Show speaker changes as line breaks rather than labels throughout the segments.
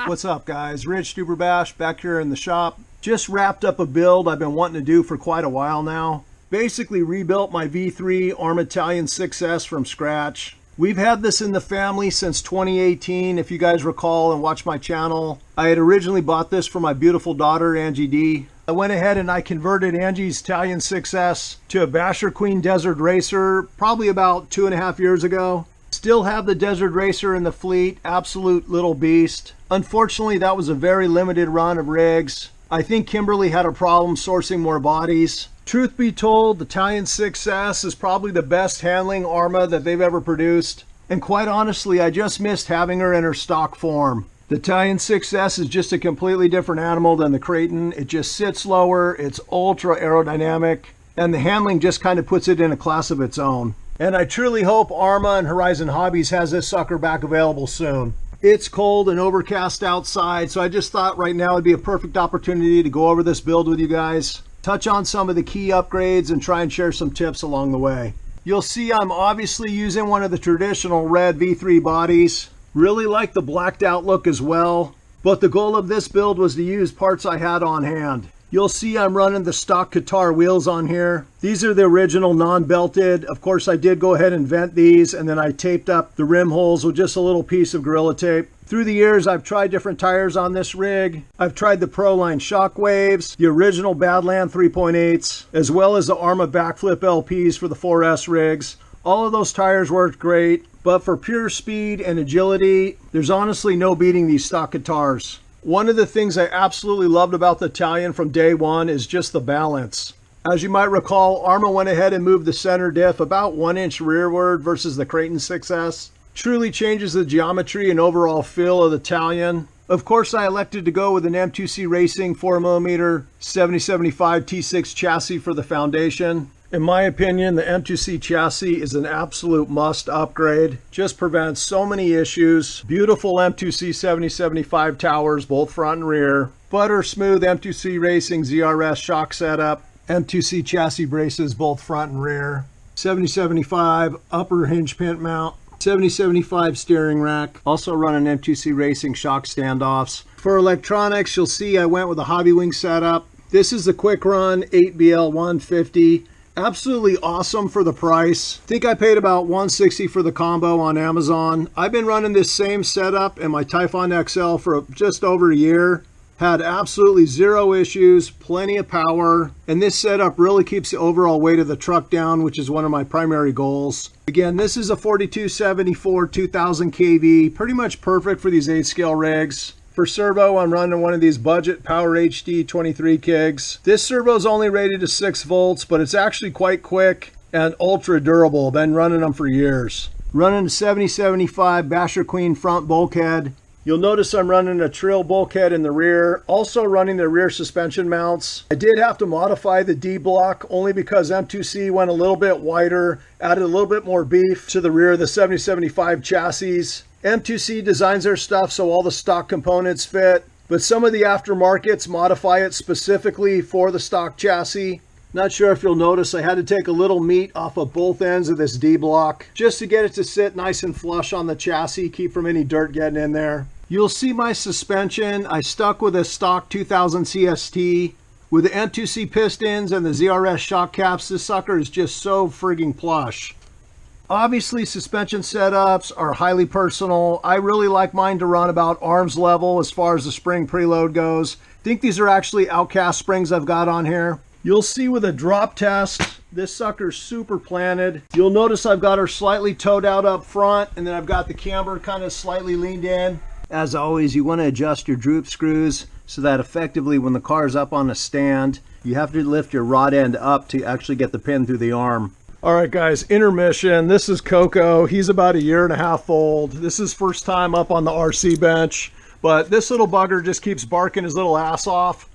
What's up, guys? Rich Duberbash back here in the shop. Just wrapped up a build I've been wanting to do for quite a while now. Basically rebuilt my V3 ARRMA Talion 6S from scratch. We've had this in the family since 2018, if you guys recall and watch my channel. I had originally bought this for my beautiful daughter, Angie D. I went ahead and I converted Angie's Talion 6S to a Basher Queen Desert Racer probably about 2.5 years ago. Still have the Desert Racer in the fleet, absolute little beast. Unfortunately, that was a very limited run of rigs. I think Kimberly had a problem sourcing more bodies. Truth be told, the Talion 6S is probably the best handling ARRMA that they've ever produced. And quite honestly, I just missed having her in her stock form. The Talion 6S is just a completely different animal than the Creighton. It just sits lower, it's ultra aerodynamic, and the handling just kind of puts it in a class of its own. And I truly hope ARRMA and Horizon Hobbies has this sucker back available soon. It's cold and overcast outside, so I just thought right now would be a perfect opportunity to go over this build with you guys, touch on some of the key upgrades, and try and share some tips along the way. You'll see I'm obviously using one of the traditional red V3 bodies. Really like the blacked out look as well, but the goal of this build was to use parts I had on hand. You'll see I'm running the stock Qatar wheels on here. These are the original non-belted. Of course, I did go ahead and vent these, and then I taped up the rim holes with just a little piece of Gorilla Tape. Through the years, I've tried different tires on this rig. I've tried the Proline Shockwaves, the original Badland 3.8s, as well as the ARRMA backflip LPs for the 4S rigs. All of those tires worked great, but for pure speed and agility, there's honestly no beating these stock Qatars. One of the things I absolutely loved about the Talion from day one is just the balance. As you might recall, ARRMA went ahead and moved the center diff about 1 inch rearward versus the Creighton 6S. Truly changes the geometry and overall feel of the Talion. Of course, I elected to go with an M2C Racing 4mm 7075 T6 chassis for the foundation. In my opinion, the M2C chassis is an absolute must upgrade. Just prevents so many issues. Beautiful M2C 7075 towers, both front and rear. Butter smooth M2C Racing ZRS shock setup. M2C chassis braces, both front and rear. 7075 upper hinge pin mount. 7075 steering rack. Also running M2C Racing shock standoffs. For electronics, you'll see I went with a Hobbywing setup. This is the Quick Run 8BL 150. Absolutely awesome for the price. I think I paid about $160 for the combo on Amazon. I've been running this same setup in my Typhon XL for just over a year. Had absolutely zero issues, plenty of power, and this setup really keeps the overall weight of the truck down, which is one of my primary goals. Again, this is a 4274 2000 kV, pretty much perfect for these 8-scale rigs. For servo, I'm running one of these budget Power HD 23 Kigs. This servo is only rated to 6 volts, but it's actually quite quick and ultra durable. Been running them for years. Running a 7075 Basher Queen front bulkhead. You'll notice I'm running a Trill bulkhead in the rear, also running the rear suspension mounts. I did have to modify the D block only because M2C went a little bit wider, added a little bit more beef to the rear of the 7075 chassis. M2C designs their stuff so all the stock components fit, but some of the aftermarkets modify it specifically for the stock chassis. Not sure if you'll notice I had to take a little meat off of both ends of this D block just to get it to sit nice and flush on the chassis, keep from any dirt getting in there. You'll see my suspension. I stuck with a stock 2000 CST. With the M2C pistons and the ZRS shock caps, this sucker is just so frigging plush. Obviously, suspension setups are highly personal. I really like mine to run about arms level as far as the spring preload goes. I think these are actually Outcast springs I've got on here. You'll see with a drop test, this sucker's super planted. You'll notice I've got her slightly towed out up front, and then I've got the camber kind of slightly leaned in. As always, you want to adjust your droop screws so that effectively when the car's up on a stand, you have to lift your rod end up to actually get the pin through the arm. All right, guys, intermission. This is Coco. He's about 1.5 years old. This is first time up on the RC bench, but this little bugger just keeps barking his little ass off.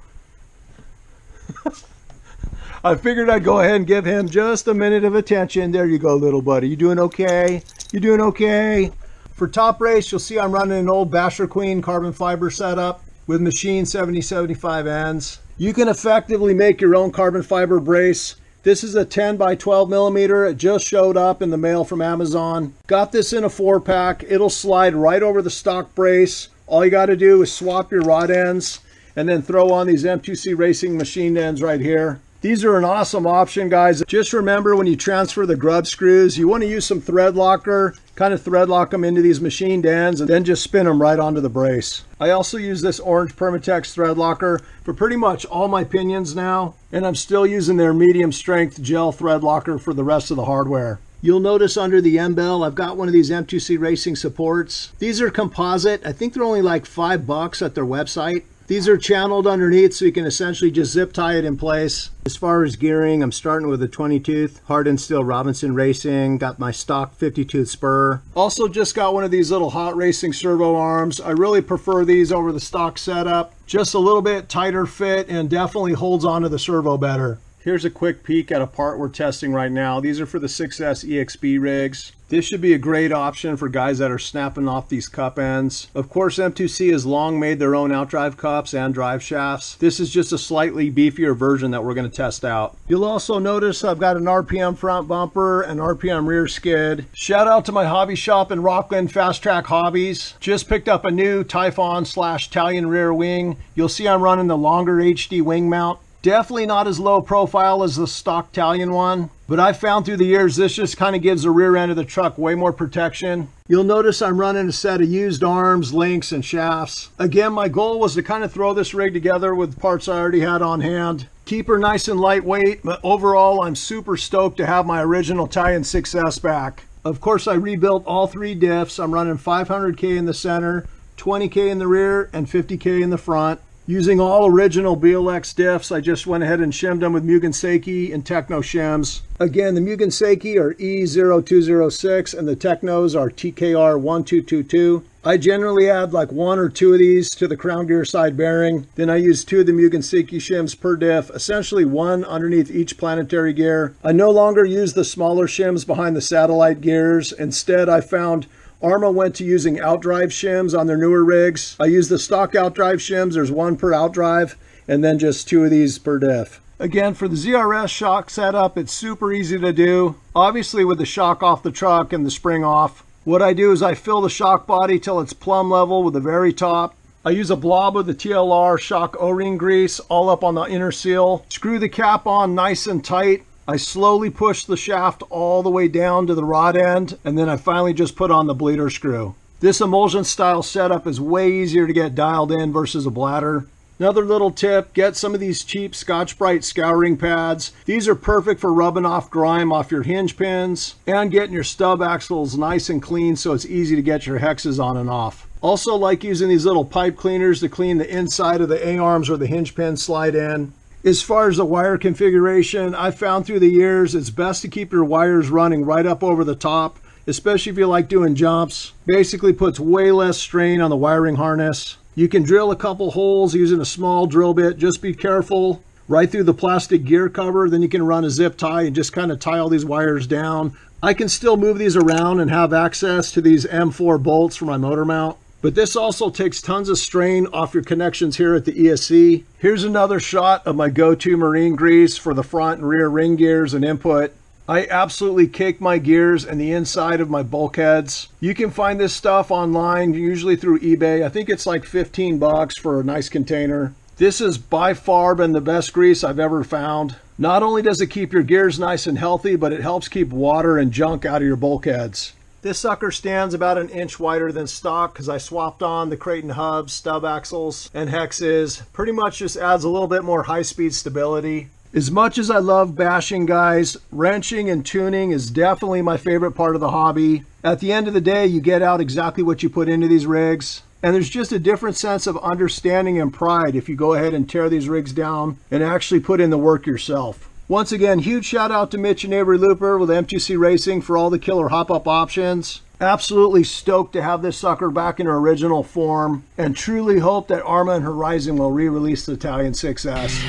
I figured I'd go ahead and give him just a minute of attention. There you go, little buddy. You doing okay? You doing okay? For top race, you'll see I'm running an old Basher Queen carbon fiber setup with machine 7075 ends. You can effectively make your own carbon fiber brace This is a 10 by 12 millimeter. It just showed up in the mail from Amazon. Got this in a 4-pack. It'll slide right over the stock brace. All you got to do is swap your rod ends and then throw on these M2C Racing machine ends right here. These are an awesome option, guys. Just remember, when you transfer the grub screws, you want to use some thread locker, kind of thread lock them into these machined ends and then just spin them right onto the brace. I also use this orange Permatex thread locker for pretty much all my pinions now, and I'm still using their medium strength gel thread locker for the rest of the hardware. You'll notice under the M-bell, I've got one of these M2C Racing supports. These are composite. I think they're only like $5 at their website. These are channeled underneath, so you can essentially just zip tie it in place. As far as gearing, I'm starting with a 20-tooth hardened steel Robinson Racing. Got my stock 50-tooth spur. Also just got one of these little hot racing servo arms. I really prefer these over the stock setup. Just a little bit tighter fit and definitely holds onto the servo better. Here's a quick peek at a part we're testing right now. These are for the 6S EXP rigs. This should be a great option for guys that are snapping off these cup ends. Of course, M2C has long made their own outdrive cups and drive shafts. This is just a slightly beefier version that we're going to test out. You'll also notice I've got an RPM front bumper and RPM rear skid. Shout out to my hobby shop in Rockland, Fast Track Hobbies. Just picked up a new Typhon/Talion rear wing. You'll see I'm running the longer HD wing mount. Definitely not as low profile as the stock Talion one, but I've found through the years this just kind of gives the rear end of the truck way more protection. You'll notice I'm running a set of used arms, links, and shafts. Again, my goal was to kind of throw this rig together with parts I already had on hand. Keep her nice and lightweight, but overall I'm super stoked to have my original Talion 6S back. Of course, I rebuilt all 3 diffs. I'm running 500K in the center, 20K in the rear, and 50K in the front. Using all original BLX diffs, I just went ahead and shimmed them with Mugen Seiki and Techno shims. Again, the Mugen Seiki are E0206 and the Technos are TKR1222. I generally add like 1 or 2 of these to the crown gear side bearing. Then I use 2 of the Mugen Seiki shims per diff, essentially 1 underneath each planetary gear. I no longer use the smaller shims behind the satellite gears. Instead, I found ARRMA went to using outdrive shims on their newer rigs. I use the stock outdrive shims. There's 1 per outdrive and then just 2 of these per diff. Again, for the ZRS shock setup, it's super easy to do. Obviously with the shock off the truck and the spring off. What I do is I fill the shock body till it's plumb level with the very top. I use a blob of the TLR shock O-ring grease all up on the inner seal. Screw the cap on nice and tight. I slowly push the shaft all the way down to the rod end, and then I finally just put on the bleeder screw. This emulsion style setup is way easier to get dialed in versus a bladder. Another little tip, get some of these cheap Scotch-Brite scouring pads. These are perfect for rubbing off grime off your hinge pins and getting your stub axles nice and clean so it's easy to get your hexes on and off. Also like using these little pipe cleaners to clean the inside of the A-arms or the hinge pins slide in. As far as the wire configuration, I've found through the years it's best to keep your wires running right up over the top, especially if you like doing jumps. Basically puts way less strain on the wiring harness. You can drill a couple holes using a small drill bit. Just be careful right through the plastic gear cover. Then you can run a zip tie and just kind of tie all these wires down. I can still move these around and have access to these M4 bolts for my motor mount. But this also takes tons of strain off your connections here at the ESC. Here's another shot of my go-to marine grease for the front and rear ring gears and input. I absolutely cake my gears and the inside of my bulkheads. You can find this stuff online, usually through eBay. I think it's like 15 bucks for a nice container. This has by far been the best grease I've ever found. Not only does it keep your gears nice and healthy, but it helps keep water and junk out of your bulkheads. This sucker stands about an inch wider than stock because I swapped on the Creighton hubs, stub axles, and hexes. Pretty much just adds a little bit more high-speed stability. As much as I love bashing, guys, wrenching and tuning is definitely my favorite part of the hobby. At the end of the day, you get out exactly what you put into these rigs. And there's just a different sense of understanding and pride if you go ahead and tear these rigs down and actually put in the work yourself. Once again, huge shout out to Mitch and Avery Looper with M2C Racing for all the killer hop-up options. Absolutely stoked to have this sucker back in her original form, and truly hope that ARRMA and Horizon will re-release the Talion 6S.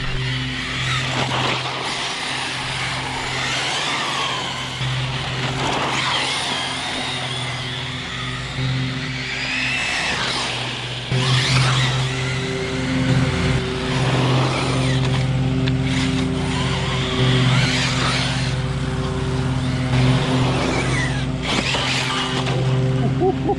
Come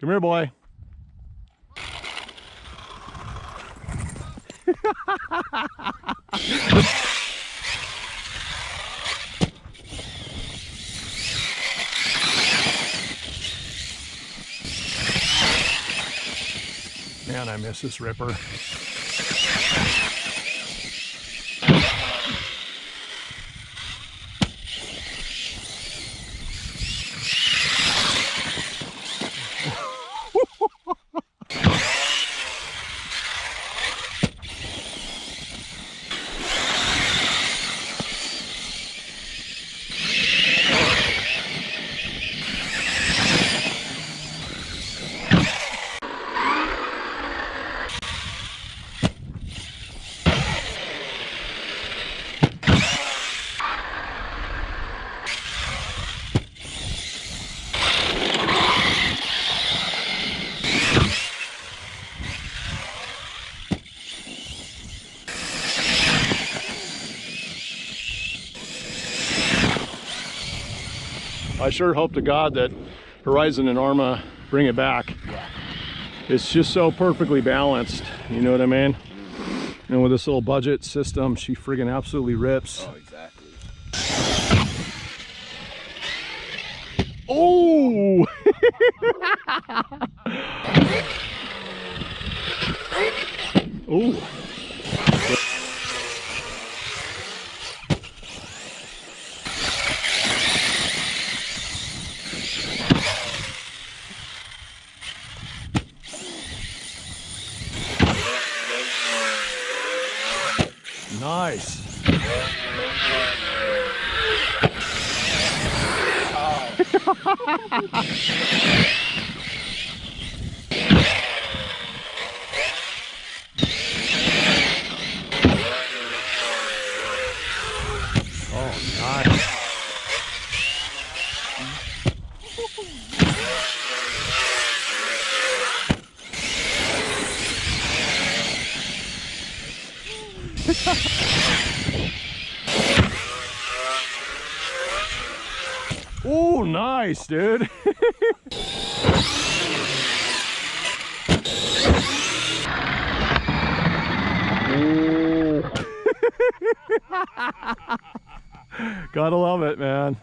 here, boy. Man, I miss this ripper. I sure hope to God that Horizon and ARRMA bring it back.
Yeah.
It's just so perfectly balanced, you know what I mean? And with this little budget system, she friggin' absolutely rips.
Oh, exactly.
Oh! Oh! Nice. Oh, nice. Oh, nice, dude. Oh. Gotta love it, man.